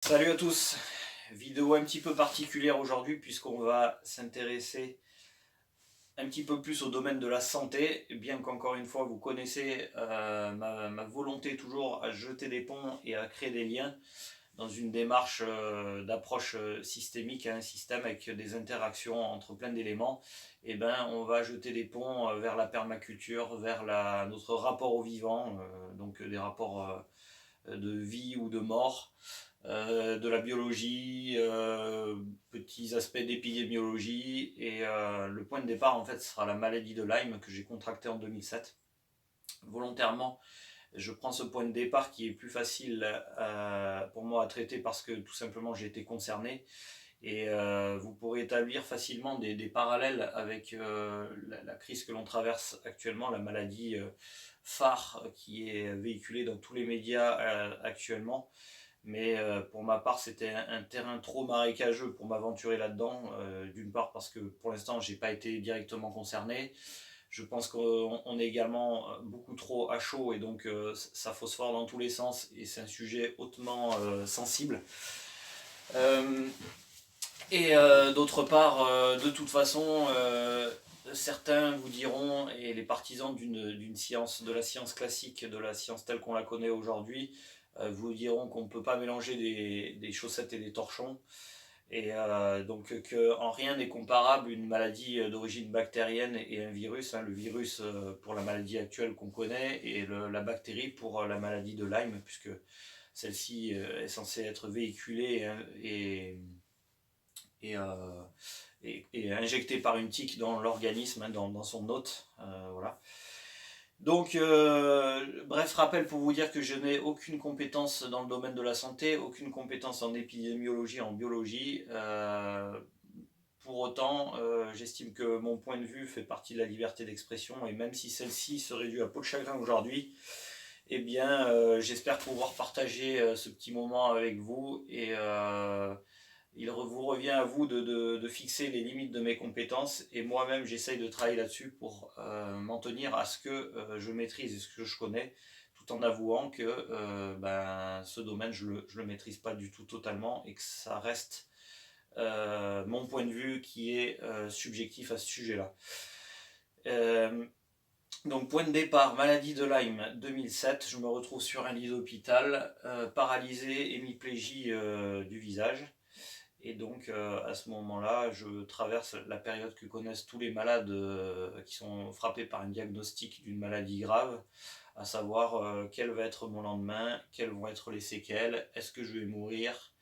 Salut à tous, vidéo un petit peu particulière aujourd'hui puisqu'on va s'intéresser un petit peu plus au domaine de la santé, bien qu'encore une fois vous connaissez ma volonté toujours à jeter des ponts et à créer des liens dans une démarche d'approche systémique, un système avec des interactions entre plein d'éléments. Et ben on va jeter des ponts vers la permaculture, vers notre rapport au vivant, donc des rapports de vie ou de mort, de la biologie, petits aspects d'épidémiologie. Et le point de départ, en fait, sera la maladie de Lyme que j'ai contractée en 2007. Volontairement, je prends ce point de départ qui est plus facile pour moi à traiter parce que tout simplement j'ai été concerné. Et vous pourrez établir facilement des parallèles avec la crise que l'on traverse actuellement, la maladie phare qui est véhiculée dans tous les médias actuellement. Mais pour ma part, c'était un terrain trop marécageux pour m'aventurer là-dedans. D'une part parce que pour l'instant, j'ai pas été directement concerné. Je pense qu'on est également beaucoup trop à chaud et donc ça phosphore dans tous les sens et c'est un sujet hautement sensible. Euh, D'autre part, de toute façon, certains vous diront, et les partisans d'une science, de la science classique, de la science telle qu'on la connaît aujourd'hui, vous diront qu'on ne peut pas mélanger des chaussettes et des torchons. Et donc qu'en rien n'est comparable une maladie d'origine bactérienne et un virus, hein, le virus pour la maladie actuelle qu'on connaît et la bactérie pour la maladie de Lyme, puisque celle-ci est censée être véhiculée et, euh, et injectée par une tique dans l'organisme, hein, dans son hôte. Voilà. Donc, bref, rappel pour vous dire que je n'ai aucune compétence dans le domaine de la santé, aucune compétence en épidémiologie, en biologie. Pour autant, j'estime que mon point de vue fait partie de la liberté d'expression et même si celle-ci se réduit à peau de chagrin aujourd'hui, eh bien, j'espère pouvoir partager ce petit moment avec vous et il vous revient à vous de fixer les limites de mes compétences et moi-même j'essaye de travailler là-dessus pour m'en tenir à ce que je maîtrise et ce que je connais tout en avouant que ce domaine je le maîtrise pas du tout totalement et que ça reste mon point de vue qui est subjectif à ce sujet-là. Euh, donc point de départ, maladie de Lyme 2007, je me retrouve sur un lit d'hôpital, paralysé, hémiplégie du visage. Et donc à ce moment-là, je traverse la période que connaissent tous les malades qui sont frappés par un diagnostic d'une maladie grave, à savoir quel va être mon lendemain, quelles vont être les séquelles, est-ce que je vais mourir,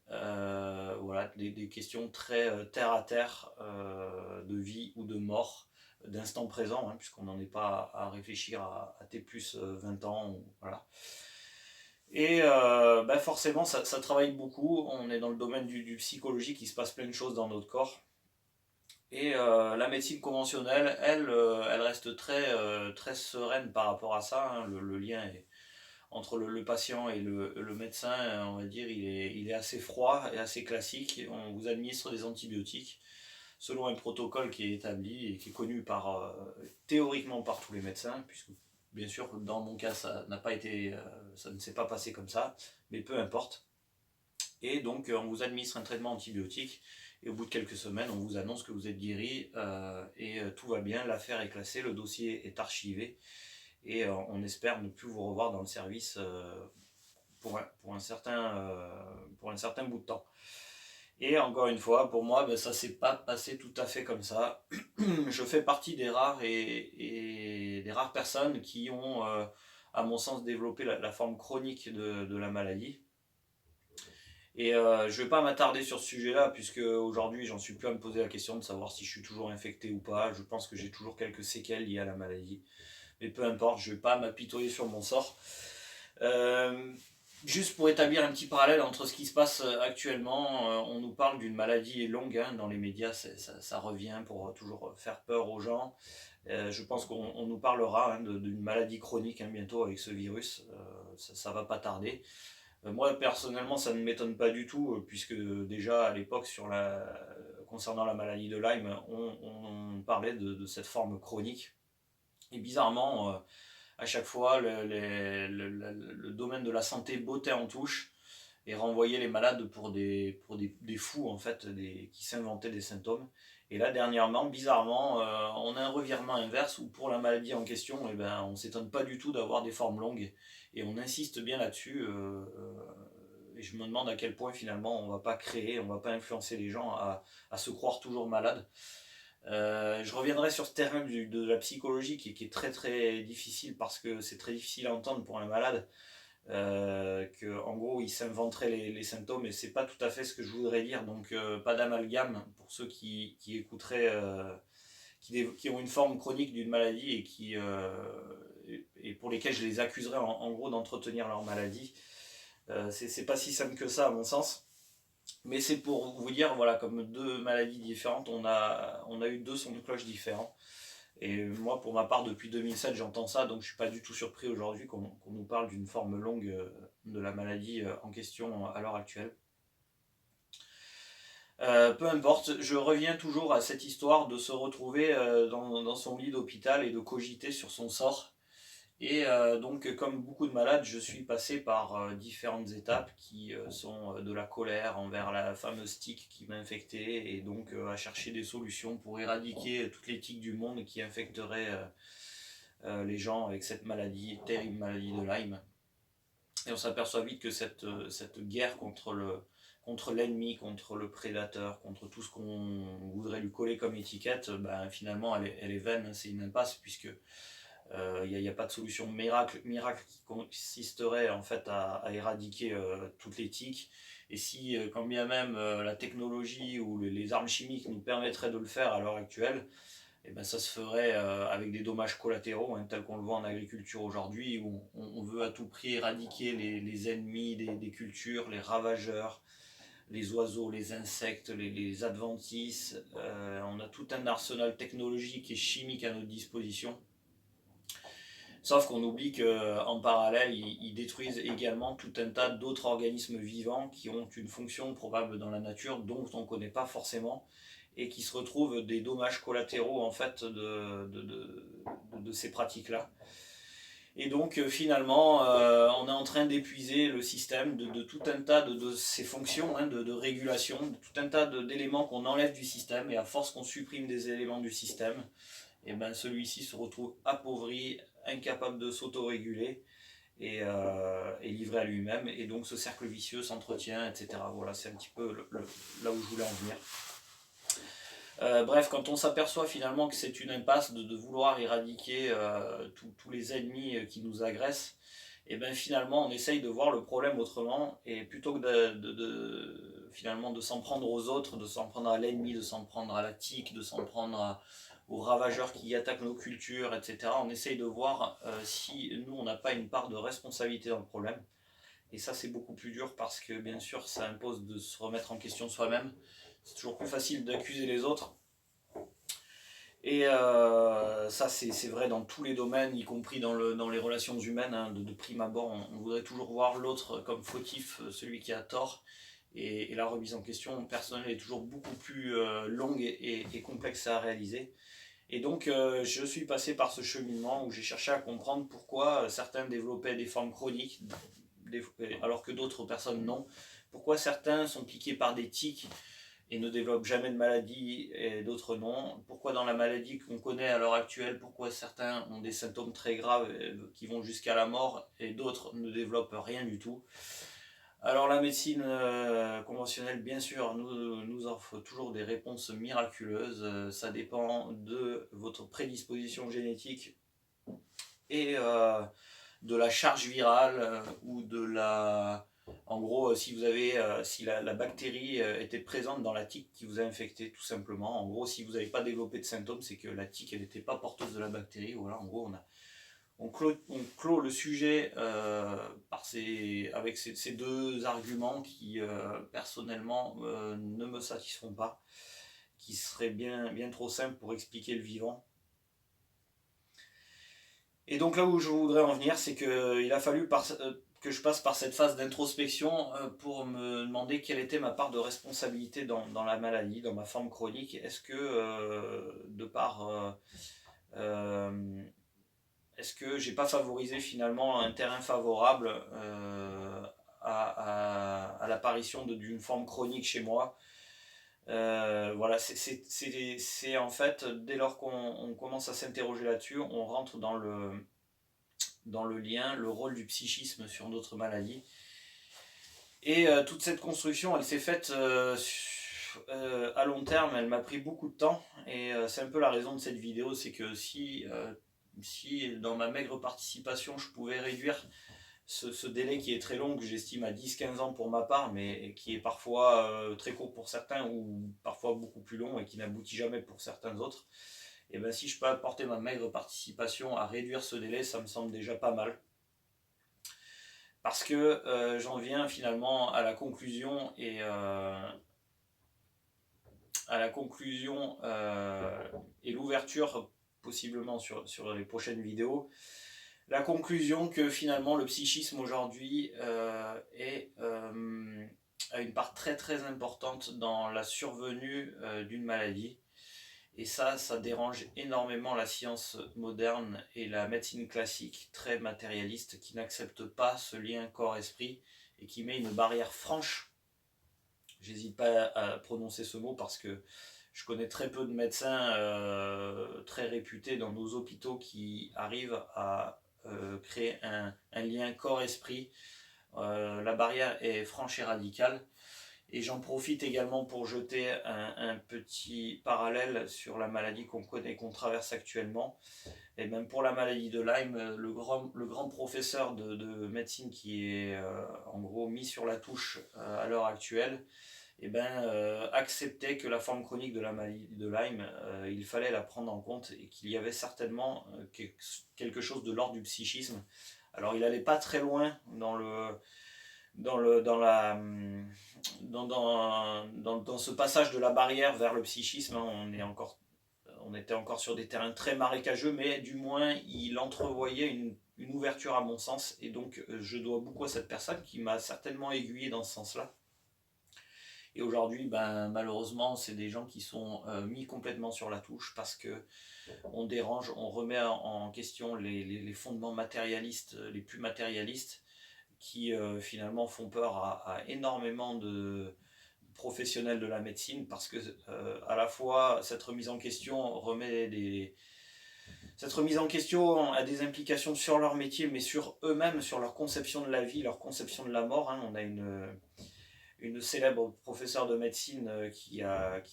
voilà, des questions très terre à terre de vie ou de mort, d'instant présent, hein, puisqu'on n'en est pas à réfléchir à T plus 20 ans, voilà. Et forcément, ça travaille beaucoup. On est dans le domaine du psychologique, il se passe plein de choses dans notre corps. Et la médecine conventionnelle, elle reste très sereine par rapport à ça, hein. Le lien entre le patient et le médecin, on va dire, il est assez froid et assez classique. On vous administre des antibiotiques selon un protocole qui est établi et qui est connu théoriquement par tous les médecins, puisque bien sûr dans mon cas ça n'a pas été, ça ne s'est pas passé comme ça, mais peu importe. Et donc on vous administre un traitement antibiotique et au bout de quelques semaines on vous annonce que vous êtes guéri et tout va bien, l'affaire est classée, le dossier est archivé et on espère ne plus vous revoir dans le service pour un certain bout de temps. Et encore une fois, pour moi, ça s'est pas passé tout à fait comme ça. Je fais partie des rares et des rares personnes qui ont, à mon sens, développé la forme chronique de la maladie. Et je ne vais pas m'attarder sur ce sujet-là, puisque aujourd'hui, j'en suis plus à me poser la question de savoir si je suis toujours infecté ou pas. Je pense que j'ai toujours quelques séquelles liées à la maladie. Mais peu importe, je ne vais pas m'apitoyer sur mon sort. Euh, Juste pour établir un petit parallèle entre ce qui se passe actuellement, on nous parle d'une maladie longue, hein, dans les médias, ça revient pour toujours faire peur aux gens. Je pense qu'on nous parlera, hein, d'une maladie chronique, hein, bientôt avec ce virus, ça va pas tarder. Moi personnellement ça ne m'étonne pas du tout, puisque déjà à l'époque concernant la maladie de Lyme, on parlait de cette forme chronique. Et bizarrement, à chaque fois, le domaine de la santé bottait en touche. et renvoyaient les malades pour des fous, en fait, qui s'inventaient des symptômes. Et là, dernièrement, bizarrement, on a un revirement inverse où pour la maladie en question, eh ben, on ne s'étonne pas du tout d'avoir des formes longues. Et on insiste bien là-dessus. Et je me demande à quel point finalement on ne va pas créer, on ne va pas influencer les gens à se croire toujours malades. Je reviendrai sur ce terrain de la psychologie qui est très très difficile parce que c'est très difficile à entendre pour un malade. En gros il s'inventerait les symptômes et c'est pas tout à fait ce que je voudrais dire, donc pas d'amalgame pour ceux qui écouteraient, qui ont une forme chronique d'une maladie et pour lesquels je les accuserais en gros d'entretenir leur maladie. C'est pas si simple que ça à mon sens. Mais c'est pour vous dire, voilà, comme deux maladies différentes, on a eu deux sons de cloche différents. Et moi, pour ma part, depuis 2007, j'entends ça, donc je ne suis pas du tout surpris aujourd'hui qu'on nous parle d'une forme longue de la maladie en question à l'heure actuelle. Peu importe, je reviens toujours à cette histoire de se retrouver dans son lit d'hôpital et de cogiter sur son sort. Et donc, comme beaucoup de malades, je suis passé par différentes étapes qui sont de la colère envers la fameuse tique qui m'infectait et donc à chercher des solutions pour éradiquer toutes les tiques du monde qui infecteraient les gens avec cette maladie, terrible maladie de Lyme. Et on s'aperçoit vite que cette guerre contre l'ennemi, contre le prédateur, contre tout ce qu'on voudrait lui coller comme étiquette, ben, finalement elle est vaine, c'est une impasse puisque il n'y a pas de solution miracle qui consisterait en fait à éradiquer toutes les tiques. Et si, quand bien même la technologie ou les armes chimiques nous permettraient de le faire à l'heure actuelle, et ben ça se ferait avec des dommages collatéraux, hein, tels qu'on le voit en agriculture aujourd'hui, où on veut à tout prix éradiquer les ennemis des cultures, les ravageurs, les oiseaux, les insectes, les adventices. On a tout un arsenal technologique et chimique à notre disposition. Sauf qu'on oublie qu'en parallèle, ils détruisent également tout un tas d'autres organismes vivants qui ont une fonction probable dans la nature dont on ne connaît pas forcément et qui se retrouvent des dommages collatéraux en fait de ces pratiques-là. Et donc finalement, on est en train d'épuiser le système de tout un tas de ses fonctions hein, de régulation, de tout un tas d'éléments qu'on enlève du système et à force qu'on supprime des éléments du système, et ben celui-ci se retrouve appauvri, incapable de s'autoréguler et livré à lui-même. Et donc ce cercle vicieux s'entretient, etc. Voilà, c'est un petit peu là où je voulais en venir. Bref, quand on s'aperçoit finalement que c'est une impasse de vouloir éradiquer tous les ennemis qui nous agressent, et bien finalement on essaye de voir le problème autrement, et plutôt que finalement de s'en prendre aux autres, de s'en prendre à l'ennemi, de s'en prendre à la tique, de s'en prendre aux ravageurs qui attaquent nos cultures, etc., on essaye de voir si nous on n'a pas une part de responsabilité dans le problème. Et ça c'est beaucoup plus dur parce que bien sûr ça impose de se remettre en question soi-même. C'est toujours plus facile d'accuser les autres. Et ça c'est vrai dans tous les domaines, y compris dans les relations humaines. Hein, de prime abord, on voudrait toujours voir l'autre comme fautif, celui qui a tort. Et la remise en question personnelle est toujours beaucoup plus longue et complexe à réaliser. Et donc je suis passé par ce cheminement où j'ai cherché à comprendre pourquoi certains développaient des formes chroniques alors que d'autres personnes non. Pourquoi certains sont piqués par des tiques et ne développent jamais de maladie et d'autres non. Pourquoi dans la maladie qu'on connaît à l'heure actuelle, pourquoi certains ont des symptômes très graves qui vont jusqu'à la mort et d'autres ne développent rien du tout. Alors la médecine conventionnelle, bien sûr, nous offre toujours des réponses miraculeuses. Ça dépend de votre prédisposition génétique et de la charge virale ou de la... En gros, si vous avez, si la bactérie était présente dans la tique qui vous a infecté, tout simplement. En gros, si vous n'avez pas développé de symptômes, c'est que la tique, elle n'était pas porteuse de la bactérie. Voilà, en gros, on clôt le sujet avec ces deux arguments qui, personnellement, ne me satisfont pas, qui seraient bien trop simples pour expliquer le vivant. Et donc là où je voudrais en venir, c'est qu'il a fallu que je passe par cette phase d'introspection pour me demander quelle était ma part de responsabilité dans la maladie, dans ma forme chronique. Est-ce que, est-ce que j'ai pas favorisé finalement un terrain favorable à l'apparition d'une forme chronique chez moi. Voilà, c'est en fait, dès lors qu'on commence à s'interroger là-dessus, on rentre dans le lien, le rôle du psychisme sur notre maladie. Et toute cette construction, elle s'est faite à long terme, elle m'a pris beaucoup de temps. Et c'est un peu la raison de cette vidéo, c'est que si dans ma maigre participation, je pouvais réduire ce délai qui est très long, que j'estime à 10-15 ans pour ma part, mais qui est parfois très court pour certains ou parfois beaucoup plus long et qui n'aboutit jamais pour certains autres, et bien si je peux apporter ma maigre participation à réduire ce délai, ça me semble déjà pas mal. Parce que j'en viens finalement à la conclusion et l'ouverture possiblement sur les prochaines vidéos. La conclusion que finalement le psychisme aujourd'hui a une part très très importante dans la survenue d'une maladie. Et ça dérange énormément la science moderne et la médecine classique, très matérialiste, qui n'accepte pas ce lien corps-esprit et qui met une barrière franche. J'hésite pas à prononcer ce mot parce que je connais très peu de médecins très réputés dans nos hôpitaux qui arrivent à créer un lien corps-esprit. La barrière est franche et radicale. Et j'en profite également pour jeter un petit parallèle sur la maladie qu'on connaît, qu'on traverse actuellement. Et même pour la maladie de Lyme, le grand professeur de médecine qui est en gros mis sur la touche à l'heure actuelle, acceptait que la forme chronique de la maladie de Lyme, il fallait la prendre en compte et qu'il y avait certainement quelque chose de l'ordre du psychisme. Alors il n'allait pas très loin dans ce passage de la barrière vers le psychisme. On était encore sur des terrains très marécageux, mais du moins il entrevoyait une ouverture à mon sens, et donc je dois beaucoup à cette personne qui m'a certainement aiguillé dans ce sens-là. Et aujourd'hui, malheureusement, c'est des gens qui sont mis complètement sur la touche parce que on dérange, on remet en question les fondements matérialistes, les plus matérialistes, qui finalement font peur à énormément de professionnels de la médecine, parce que à la fois cette remise en question cette remise en question a des implications sur leur métier, mais sur eux-mêmes, sur leur conception de la vie, leur conception de la mort. On a une célèbre professeure de médecine qui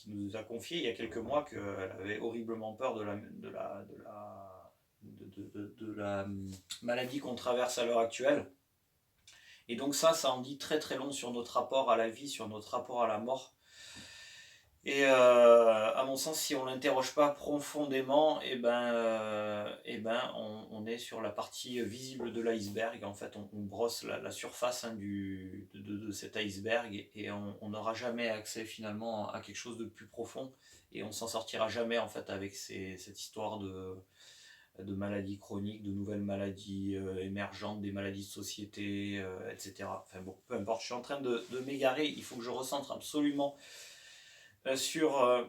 nous a confié il y a quelques mois qu'elle avait horriblement peur de la maladie qu'on traverse à l'heure actuelle. Et donc ça en dit très très long sur notre rapport à la vie, sur notre rapport à la mort. Et à mon sens, si on ne l'interroge pas profondément, on est sur la partie visible de l'iceberg. En fait, on brosse la surface de cet iceberg, et on n'aura jamais accès finalement à quelque chose de plus profond. Et on s'en sortira jamais en fait avec cette histoire de maladies chroniques, de nouvelles maladies émergentes, des maladies de société, etc. Enfin bon, peu importe, je suis en train de m'égarer, il faut que je recentre absolument sur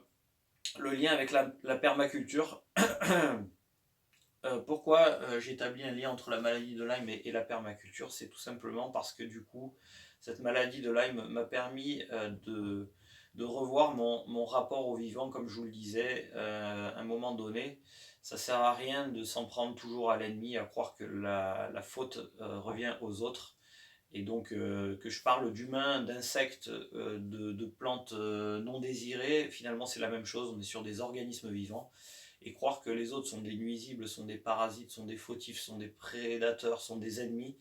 le lien avec la permaculture. Pourquoi j'établis un lien entre la maladie de Lyme et la permaculture? C'est tout simplement parce que du coup, cette maladie de Lyme m'a permis de revoir mon rapport au vivant, comme je vous le disais à un moment donné. Ça sert à rien de s'en prendre toujours à l'ennemi, à croire que la faute revient aux autres. Et donc que je parle d'humains, d'insectes, de plantes non désirées, finalement c'est la même chose, on est sur des organismes vivants. Et croire que les autres sont des nuisibles, sont des parasites, sont des fautifs, sont des prédateurs, sont des ennemis,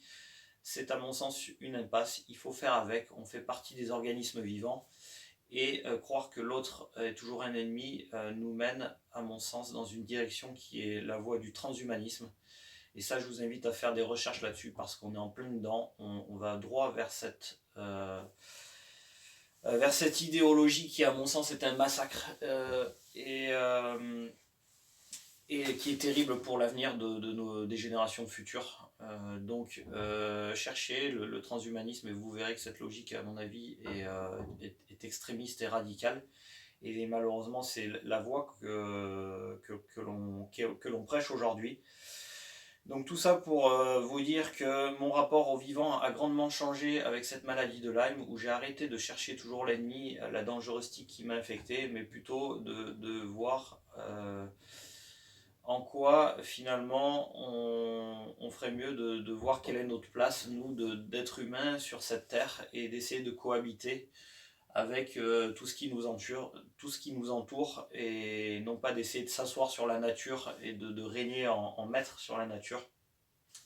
c'est à mon sens une impasse. Il faut faire avec, on fait partie des organismes vivants. Et croire que l'autre est toujours un ennemi nous mène, à mon sens, dans une direction qui est la voie du transhumanisme. Et ça, je vous invite à faire des recherches là-dessus parce qu'on est en plein dedans. On va droit vers cette idéologie qui, à mon sens, est un massacre et qui est terrible pour l'avenir des générations futures. Donc, cherchez le transhumanisme et vous verrez que cette logique, à mon avis, est extrémiste et radicale. Et malheureusement, c'est la voie que l'on prêche aujourd'hui. Donc tout ça pour vous dire que mon rapport au vivant a grandement changé avec cette maladie de Lyme, où j'ai arrêté de chercher toujours l'ennemi, la dangerous tique qui m'a infecté, mais plutôt de voir en quoi finalement on ferait mieux de voir quelle est notre place, nous, d'être humains sur cette terre, et d'essayer de cohabiter avec tout ce qui nous entoure, et non pas d'essayer de s'asseoir sur la nature et de régner en maître sur la nature,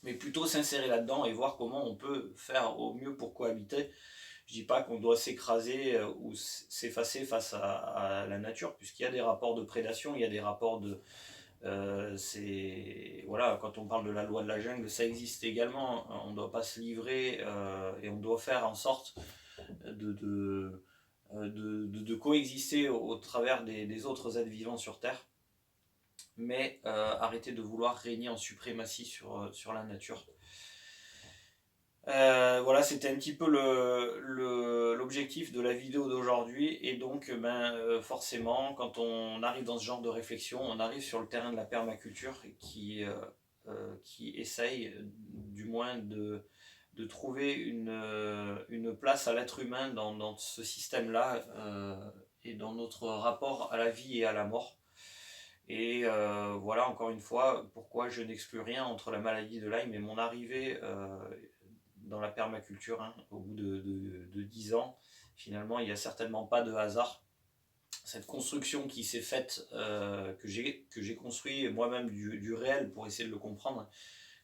mais plutôt s'insérer là-dedans et voir comment on peut faire au mieux pour cohabiter. Je dis pas qu'on doit s'écraser ou s'effacer face à la nature, puisqu'il y a des rapports de prédation, il y a des rapports de... voilà, quand on parle de la loi de la jungle, ça existe également. On ne doit pas se livrer et on doit faire en sorte de, de, de coexister au travers des autres êtres vivants sur Terre, mais arrêter de vouloir régner en suprématie sur la nature. Voilà, c'était un petit peu l'objectif de la vidéo d'aujourd'hui. Et donc forcément, quand on arrive dans ce genre de réflexion, on arrive sur le terrain de la permaculture qui essaye du moins de trouver une place à l'être humain dans ce système-là, et dans notre rapport à la vie et à la mort. Et voilà, encore une fois, pourquoi je n'exclus rien entre la maladie de Lyme et mon arrivée dans la permaculture, hein, au bout de 10 ans. Finalement, il n'y a certainement pas de hasard. Cette construction qui s'est faite, que j'ai construit moi-même du réel pour essayer de le comprendre,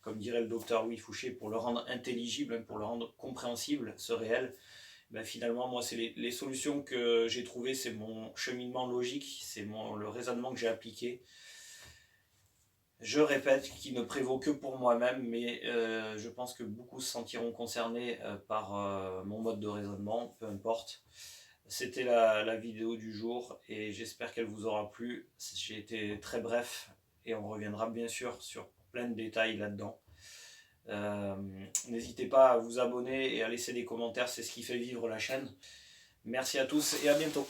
comme dirait le docteur Louis Fouché, pour le rendre intelligible, pour le rendre compréhensible, ce réel. Ben finalement, moi, c'est les solutions que j'ai trouvées, c'est mon cheminement logique, c'est le raisonnement que j'ai appliqué. Je répète, qui ne prévaut que pour moi-même, mais je pense que beaucoup se sentiront concernés par mon mode de raisonnement, peu importe. C'était la vidéo du jour et j'espère qu'elle vous aura plu. J'ai été très bref et on reviendra bien sûr sur plein de détails là-dedans. N'hésitez pas à vous abonner et à laisser des commentaires, c'est ce qui fait vivre la chaîne. Merci à tous et à bientôt.